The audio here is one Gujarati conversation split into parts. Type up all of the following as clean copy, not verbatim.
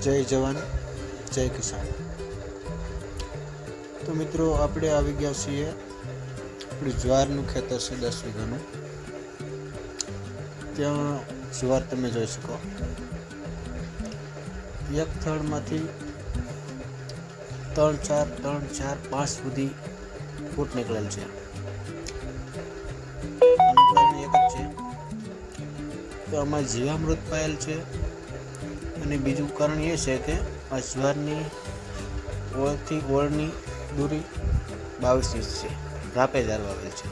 જય જવાન જય કિસાન। તો મિત્રો આપણે આવી ગયા છીએ આપણું જ્વારનું ખેતર છે 10 વીઘાનું। ત્યાં જ્વાર તમે જોઈ શકો, એક થડમાંથી 3-4-5 સુધી ફૂટ નીકળેલ છે। કારણ એક જ છે કે આમાં જીવામૃત પાયેલ છે, અને બીજું કારણ એ છે કે આ જ્વારની ઓળથી ઓળની દૂરી 22 ઇંચ છે, રાપેદાર વાવેલ છે।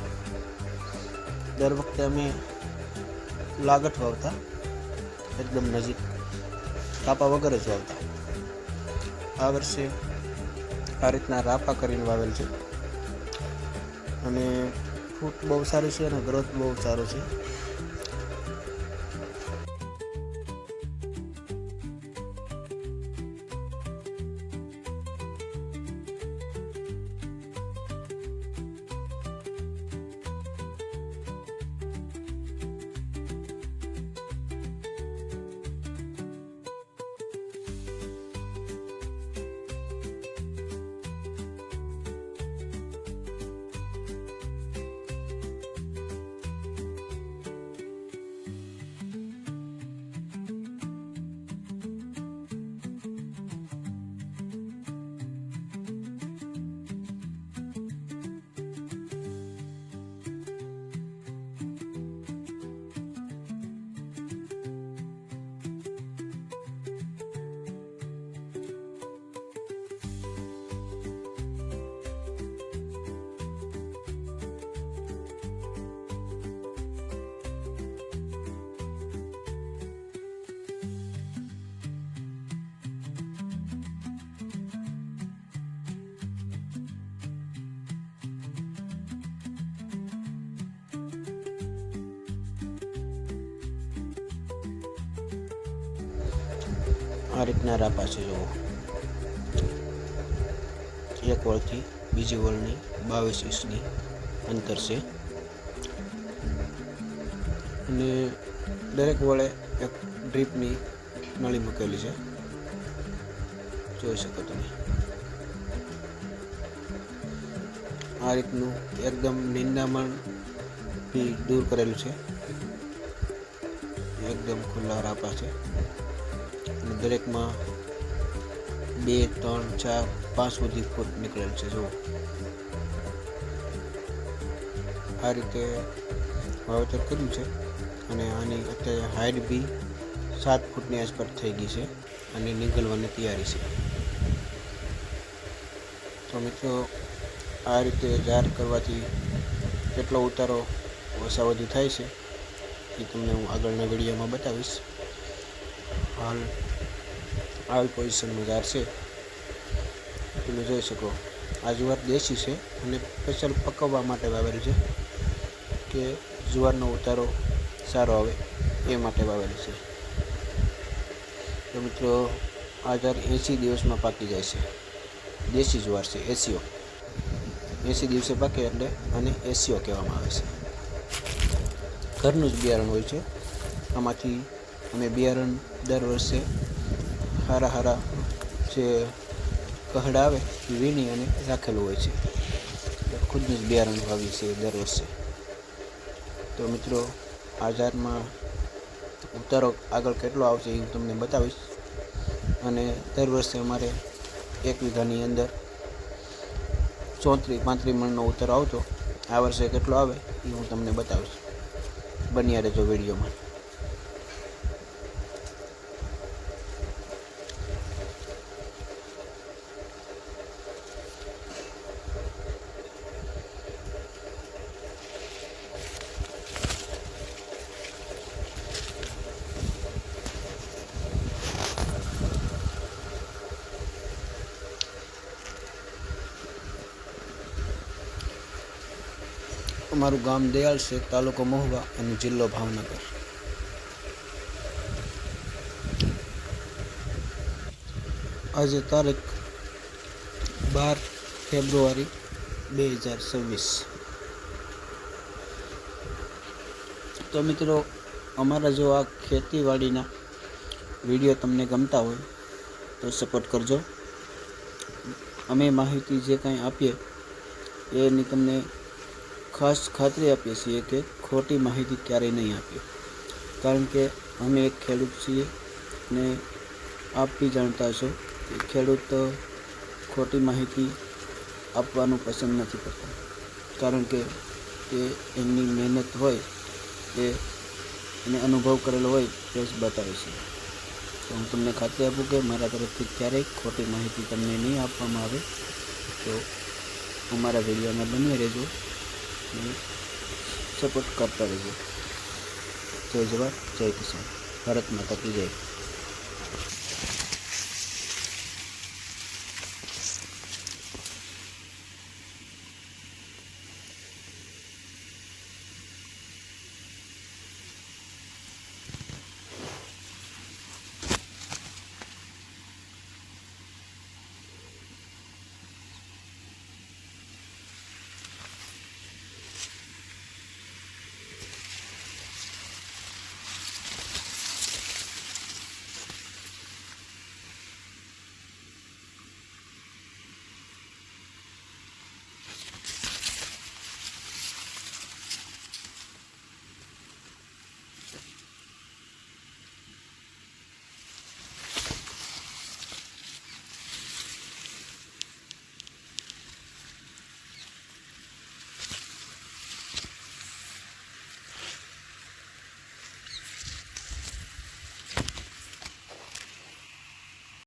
દર વખતે અમે લાગઠ વાવતા, એકદમ નજીક કાપા વગર જ વાવતા। આ વર્ષે આ રીતના રાપા કરીને વાવેલ છે, અને ફૂટ બહુ સારી છે અને ગ્રોથ બહુ સારો છે। આ રીતના રાપા છે, જુઓ, એક વળથી બીજી વળની 22 ઇંચની અંતર છે, અને દરેક વળે એક ડ્રીપની નળી મૂકેલી છે, જોઈ શકો તમે। આ રીતનું એકદમ નિંદામણથી દૂર કરેલું છે, એકદમ ખુલ્લા રાપા છે, અને દરેકમાં 2-3-4-5 સુધી ફૂટ નીકળેલ છે। જુઓ, આ રીતે વાવેતર કર્યું છે, અને આની અત્યારે હાઈટ બી 7 ફૂટની આસપાસ થઈ ગઈ છે, અને નીકળવાની તૈયારી છે। તો મિત્રો, આ રીતે જાર કરવાથી કેટલો ઉતારો ઓછા વધુ થાય છે એ તમને હું આગળના વિડીયોમાં બતાવીશ। હાલ પોઝિશનનું જાર છે, તમે જોઈ શકો। આ જુવાર દેશી છે, અને સ્પેશિયલ પકવવા માટે વાવેલું છે, કે જુવારનો ઉતારો સારો આવે એ માટે વાવેલું છે। તો મિત્રો, આ જાર 80 દિવસમાં પાકી જાય છે, દેશી જુવાર છે, એસીઓ। 80 દિવસે પાકે એટલે આને એસીઓ કહેવામાં આવે છે। ઘરનું જ બિયારણ હોય છે, આમાંથી અમે બિયારણ દર વર્ષે હારા જે કહડા આવે એ વીણી અને રાખેલું હોય છે, ખુદનું જ બિયારણ વાવીએ છીએ દર વર્ષે। તો મિત્રો, આ જારમાં ઉતારો આગળ કેટલો આવશે એ હું તમને બતાવીશ, અને દર વર્ષે અમારે 1 વીઘાની અંદર 34-35 મણનો ઉતારો આવતો। આ વર્ષે કેટલો આવે એ હું તમને બતાવીશ, બન્યા રહેજો વિડીયોમાં। અમારું ગામ દયાલ છે, તાલુકો મહુવા અને જિલ્લો ભાવનગર। આજે તારીખ 12 ફેબ્રુઆરી 2026। તો મિત્રો, અમારા જો આ ખેતીવાડીના વિડીયો તમને ગમતા હોય તો સપોર્ટ કરજો. અમે માહિતી જે કાંઈ આપીએ એની તમને ખાસ ખાતરી આપીએ છીએ કે ખોટી માહિતી ક્યારેય નહીં આપીએ, કારણ કે અમે એક ખેડૂત છીએ ને આપ બી જાણતા હશો કે ખેડૂત ખોટી માહિતી આપવાનું પસંદ નથી કરતા, કારણ કે એ એમની મહેનત હોય એ એને અનુભવ કરેલો હોય તે જ બતાવે છે. તો હું તમને ખાતરી આપું કે મારા તરફથી ક્યારેય ખોટી માહિતી તમને નહીં આપવામાં આવે. તો અમારા વિડીયોમાં બની રહેજો અને સપોર્ટ કરતા રહેજો. જય જવાન, જય કિસાન, ભારત માતા કી જય.